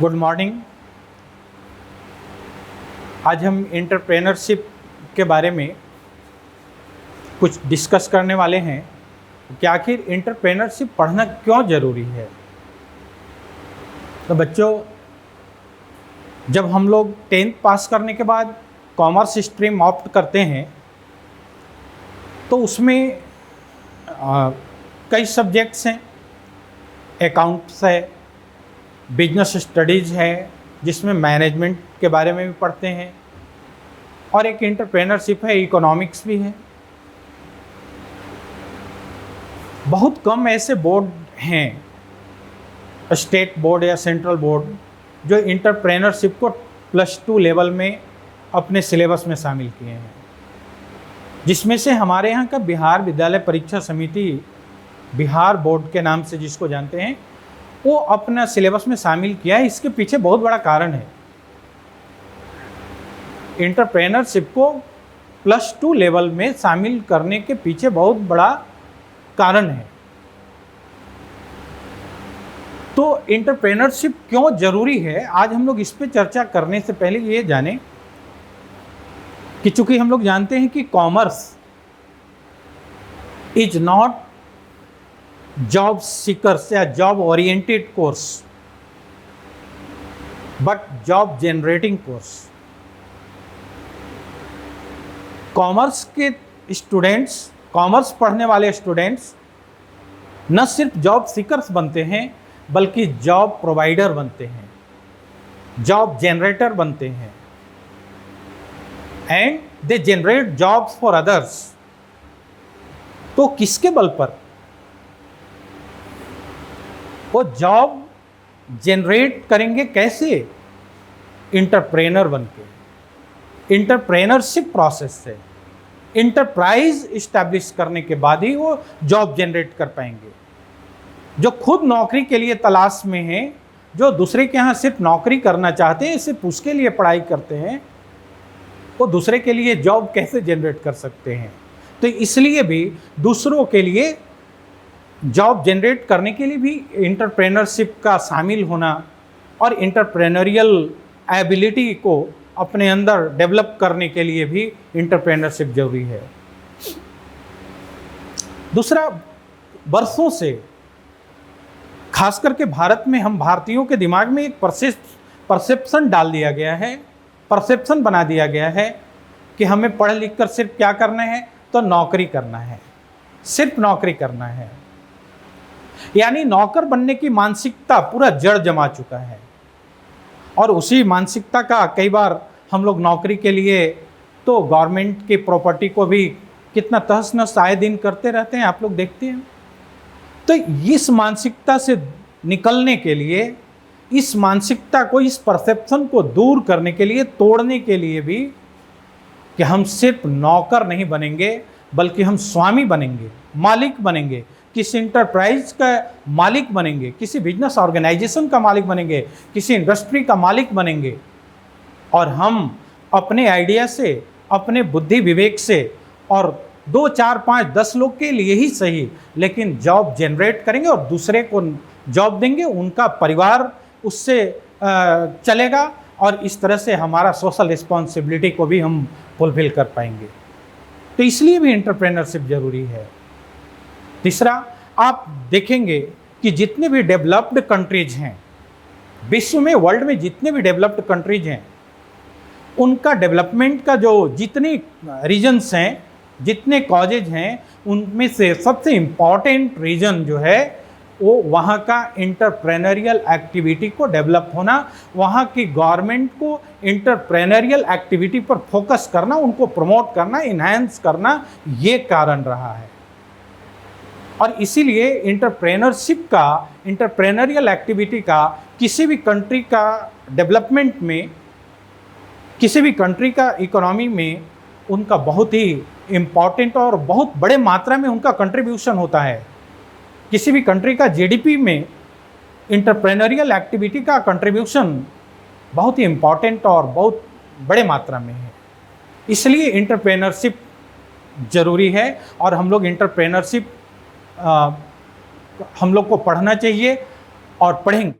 Good morning. आज हम entrepreneurship के बारे में कुछ डिस्कस करने वाले हैं कि आखिर एंटरप्रेन्योरशिप पढ़ना क्यों ज़रूरी है। तो बच्चों, जब हम लोग 10th पास करने के बाद कॉमर्स स्ट्रीम ऑप्ट करते हैं तो उसमें कई सब्जेक्ट्स हैं। अकाउंट्स है, बिजनेस स्टडीज़ है जिसमें मैनेजमेंट के बारे में भी पढ़ते हैं, और एक एंटरप्रेन्योरशिप है, इकोनॉमिक्स भी है। बहुत कम ऐसे बोर्ड हैं, स्टेट बोर्ड या सेंट्रल बोर्ड, जो एंटरप्रेन्योरशिप को +2 लेवल में अपने सिलेबस में शामिल किए हैं, जिसमें से हमारे यहाँ का बिहार विद्यालय परीक्षा समिति, बिहार बोर्ड के नाम से जिसको जानते हैं, वो अपना सिलेबस में शामिल किया है। इसके पीछे बहुत बड़ा कारण है। एंटरप्रेन्योरशिप को +2 लेवल में शामिल करने के पीछे बहुत बड़ा कारण है। तो एंटरप्रेन्योरशिप क्यों जरूरी है, आज हम लोग इस पे चर्चा करने से पहले ये जानें कि चूंकि हम लोग जानते हैं कि commerce is not job seekers या job oriented course but job generating course. Commerce के स्टूडेंट्स, कॉमर्स पढ़ने वाले स्टूडेंट्स न सिर्फ जॉब सीकर्स बनते हैं बल्कि जॉब प्रोवाइडर बनते हैं, जॉब जनरेटर बनते हैं, and they generate jobs for others. तो किसके बल पर? वो जॉब जनरेट करेंगे कैसे? एंटरप्रेनर बनके, एंटरप्रेनरशिप प्रोसेस से, एंटरप्राइज इस्टेब्लिश करने के बाद ही वो जॉब जनरेट कर पाएंगे। जो खुद नौकरी के लिए तलाश में हैं, जो दूसरे के यहाँ सिर्फ नौकरी करना चाहते हैं, सिर्फ उसके लिए पढ़ाई करते हैं, वो दूसरे के लिए जॉब कैसे जनरेट कर सकते हैं? तो इसलिए भी दूसरों के लिए जॉब जनरेट करने के लिए भी एंटरप्रेन्योरशिप का शामिल होना और एंटरप्रेन्योरियल एबिलिटी को अपने अंदर डेवलप करने के लिए भी एंटरप्रेन्योरशिप जरूरी है। दूसरा, वर्षों से खास करके भारत में हम भारतीयों के दिमाग में एक परसेप्शन डाल दिया गया है, परसेप्शन बना दिया गया है कि हमें पढ़ लिख कर सिर्फ क्या करना है, तो नौकरी करना है, सिर्फ नौकरी करना है। यानी नौकर बनने की मानसिकता पूरा जड़ जमा चुका है, और उसी मानसिकता का कई बार हम लोग नौकरी के लिए तो गवर्नमेंट की प्रॉपर्टी को भी कितना तहस नहस आए दिन करते रहते हैं, आप लोग देखते हैं। तो इस मानसिकता से निकलने के लिए, इस मानसिकता को, इस परसेप्शन को दूर करने के लिए, तोड़ने के लिए भी, कि हम सिर्फ नौकर नहीं बनेंगे बल्कि हम स्वामी बनेंगे, मालिक बनेंगे, किसी इंटरप्राइज का मालिक बनेंगे, किसी बिजनेस ऑर्गेनाइजेशन का मालिक बनेंगे, किसी इंडस्ट्री का मालिक बनेंगे, और हम अपने आइडिया से, अपने बुद्धि विवेक से, और 2, 4, 5, 10 लोग के लिए ही सही, लेकिन जॉब जनरेट करेंगे और दूसरे को जॉब देंगे, उनका परिवार उससे चलेगा, और इस तरह से हमारा सोशल रिस्पॉन्सिबिलिटी को भी हम फुलफिल कर पाएंगे। तो इसलिए भी एंटरप्रेन्योरशिप जरूरी है। तीसरा, आप देखेंगे कि जितने भी डेवलप्ड कंट्रीज हैं विश्व में, वर्ल्ड में जितने भी डेवलप्ड कंट्रीज हैं, उनका डेवलपमेंट का जो जितने रीजन्स हैं, जितने कॉजेज हैं, उनमें से सबसे इम्पॉर्टेंट रीजन जो है वो वहाँ का एंटरप्रेन्योरियल एक्टिविटी को डेवलप होना, वहाँ की गवर्नमेंट को एंटरप्रेन्योरियल एक्टिविटी पर फोकस करना, उनको प्रमोट करना, इन्हांस करना, ये कारण रहा है। और इसीलिए एंटरप्रेन्योरशिप का, एंटरप्रेन्योरियल एक्टिविटी का किसी भी कंट्री का डेवलपमेंट में, किसी भी कंट्री का इकोनॉमी में उनका बहुत ही इम्पॉर्टेंट और बहुत बड़े मात्रा में उनका कंट्रीब्यूशन होता है। किसी भी कंट्री का जीडीपी में एंटरप्रेन्योरियल एक्टिविटी का कंट्रीब्यूशन बहुत ही इम्पॉर्टेंट और बहुत बड़े मात्रा में है। इसलिए एंटरप्रेन्योरशिप ज़रूरी है, और हम लोग एंटरप्रेन्योरशिप हम लोग को पढ़ना चाहिए और पढ़ेंगे।